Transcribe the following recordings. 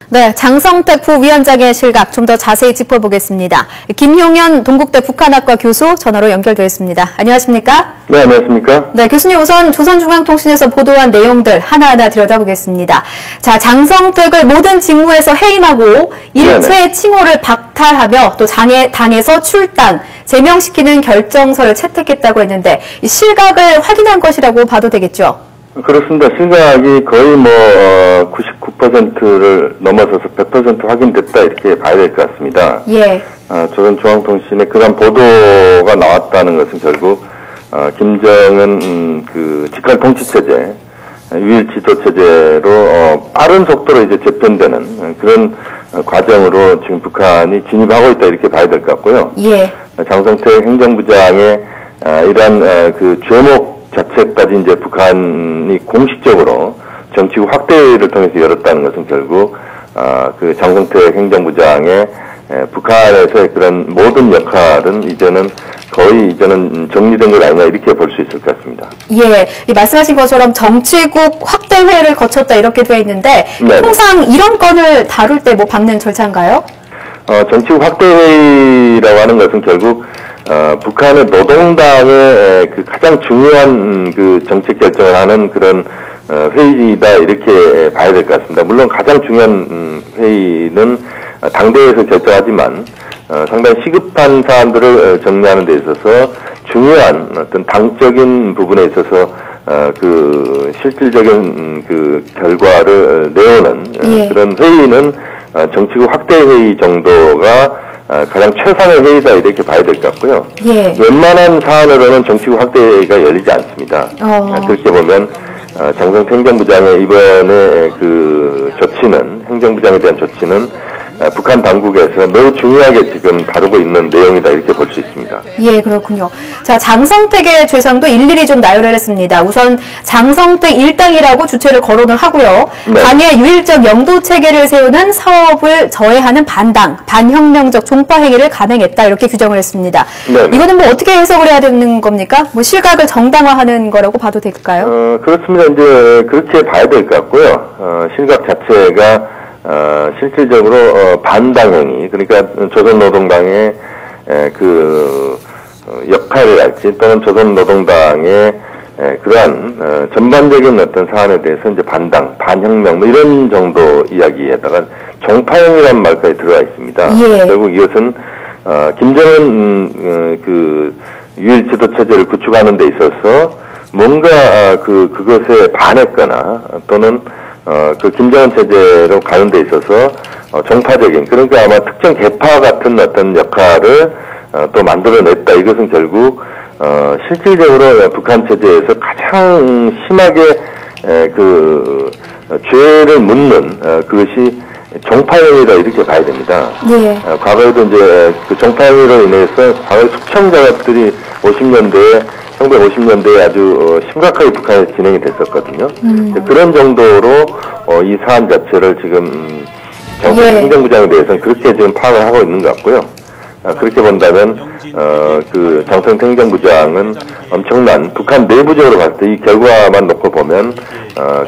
네, 장성택 부위원장의 실각 좀 더 자세히 짚어보겠습니다. 김용현 동국대 북한학과 교수 전화로 연결되어 있습니다. 안녕하십니까? 네, 안녕하십니까? 네, 교수님 우선 조선중앙통신에서 보도한 내용들 하나하나 들여다보겠습니다. 자, 장성택을 모든 직무에서 해임하고 일체 칭호를 박탈하며 또 당에서 출당, 제명시키는 결정서를 채택했다고 했는데 이 실각을 확인한 것이라고 봐도 되겠죠? 그렇습니다. 실각이 거의 99%를 넘어서서 100% 확인됐다 이렇게 봐야 될 것 같습니다. 예. 조선중앙통신에 그간 보도가 나왔다는 것은 결국 김정은 그 직할 통치체제, 유일 지도체제로 빠른 속도로 이제 재편되는 그런 과정으로 지금 북한이 진입하고 있다 이렇게 봐야 될 것 같고요. 예. 장성택 행정부장의 이러한 그 죄목 자체까지 이제 북한이 공식적으로 정치구 확대를 통해서 열었다는 것은 결국 그 장성택 행정부장의 북한에서의 그런 모든 역할은 이제는 정리된 것 아니냐 이렇게 볼 수 있을 것 같습니다. 예, 말씀하신 것처럼 정치국 확대회를 거쳤다 이렇게 되어 있는데 네. 통상 이런 건을 다룰 때 뭐 받는 절차인가요? 정치국 확대회의라고 하는 것은 결국 북한의 노동당의 그 가장 중요한 그 정책 결정을 하는 그런 회의다 이렇게 봐야 될 것 같습니다. 물론 가장 중요한 회의는 당대에서 결정하지만 상당히 시급한 사안들을 정리하는 데 있어서 중요한 어떤 당적인 부분에 있어서 그 실질적인 그 결과를 내오는 그런 회의는 정치국 확대 회의 정도가 가장 최상의 회의다 이렇게 봐야 될 것 같고요. 예. 웬만한 사안으로는 정치국 확대회의가 열리지 않습니다. 그렇게 보면 장성택 행정부장의 이번에 그 조치는 행정부장에 대한 조치는 북한 당국에서 매우 중요하게 지금 다루고 있는 내용이다 이렇게 볼 수 있습니다. 예, 그렇군요. 자, 장성택의 죄상도 일일이 좀 나열을 했습니다. 우선 장성택 일당이라고 주체를 거론을 하고요. 네. 당의 유일적 영도 체계를 세우는 사업을 저해하는 반혁명적 종파 행위를 감행했다 이렇게 규정을 했습니다. 네. 이거는 뭐 어떻게 해석을 해야 되는 겁니까? 뭐 실각을 정당화하는 거라고 봐도 될까요? 그렇습니다. 이제 그렇게 봐야 될 것 같고요. 실각 자체가 실질적으로 반당행위, 그러니까 조선노동당의 그 역할을 할지 또는 조선노동당의 그러한 전반적인 어떤 사안에 대해서 이제 반혁명 뭐 이런 정도 이야기에다가 종파형이라는 말까지 들어가 있습니다. 예. 결국 이것은 김정은 그 유일 지도 체제를 구축하는 데 있어서 뭔가 그것에 반했거나 또는 그 김정은 체제로 가는 데 있어서 종파적인, 그러니까 아마 특정 계파 같은 어떤 역할을 또 만들어냈다. 이것은 결국 실질적으로 북한 체제에서 가장 심하게 그 죄를 묻는 그것이 종파형이다 이렇게 봐야 됩니다. 네. 과거에도 이제 그 종파형으로 인해서 과거 수천 자각들이 1950년대에 아주 심각하게 북한에 진행이 됐었거든요. 그런 정도로 이 사안 자체를 지금 장성택 행정부장에 대해서는 그렇게 지금 파악을 하고 있는 것 같고요. 그렇게 본다면 그 장성택 행정부장은 엄청난 북한 내부적으로 봤을 때 이 결과만 놓고 보면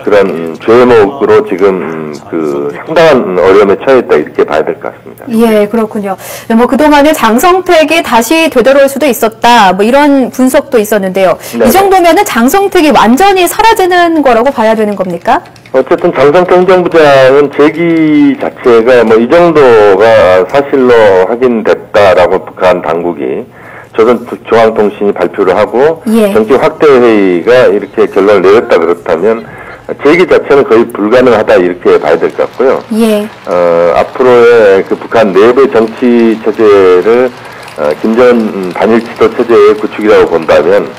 그런 죄목으로 지금 그 상당한 어려움에 처했다 이렇게 봐야 될 것 같습니다. 예, 그렇군요. 뭐 그동안에 장성택이 다시 되돌아올 수도 있었다, 뭐 이런 분석도 있었는데요. 네. 이 정도면은 장성택이 완전히 사라지는 거라고 봐야 되는 겁니까? 어쨌든 장성택 행정부장은 재기 자체가 뭐 이 정도가 사실로 확인됐다라고 북한 당국이 조선중앙통신이 발표를 하고 정치 확대 회의가 이렇게 결론을 내렸다 그렇다면 재기 자체는 거의 불가능하다 이렇게 봐야 될 것 같고요. 앞으로의 그 북한 내부의 정치 체제를 김정은 단일 지도 체제의 구축이라고 본다면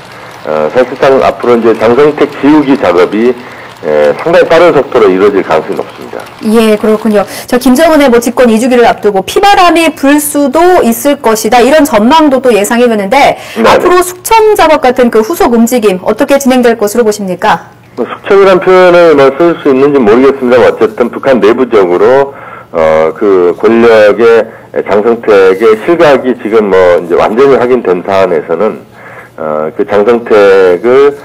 사실상 앞으로 이제 장성택 지우기 작업이 상당히 빠른 속도로 이루어질 가능성이 높습니다. 예, 그렇군요. 김정은의 뭐 집권 2주기를 앞두고 피바람이 불 수도 있을 것이다, 이런 전망도 또 예상해보는데 앞으로 숙청 작업 같은 그 후속 움직임 어떻게 진행될 것으로 보십니까? 숙청이라는 표현을 쓸 수 있는지 모르겠습니다만 어쨌든 북한 내부적으로 그 권력의 장성택의 실각이 지금 뭐 이제 완전히 확인된 사안에서는 그 장성택을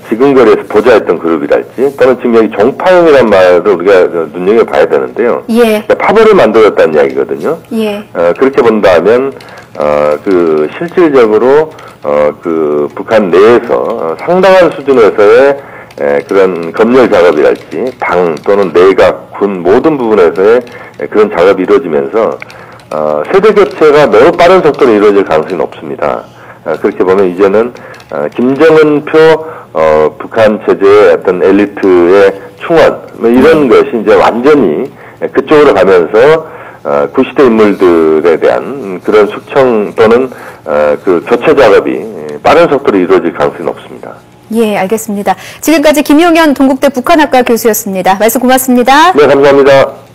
지근거리에서 보좌했던 그룹이랄지 또는 지금 여기 종파형이란 말을 우리가 눈여겨봐야 되는데요. 예. 파벌을 만들었다는 이야기거든요. 예. 그렇게 본다면 그 실질적으로 그 북한 내에서 상당한 수준에서의 그런 검열 작업이랄지 당 또는 내각, 군 모든 부분에서의 그런 작업이 이루어지면서 세대 교체가 매우 빠른 속도로 이루어질 가능성이 높습니다. 그렇게 보면 이제는 김정은표 북한 체제의 어떤 엘리트의 충원 뭐 이런 것이 이제 완전히 그쪽으로 가면서 구시대 인물들에 대한 그런 숙청 또는 그 교체 작업이 빠른 속도로 이루어질 가능성이 높습니다. 예, 알겠습니다. 지금까지 김용현 동국대 북한학과 교수였습니다. 말씀 고맙습니다. 네, 감사합니다.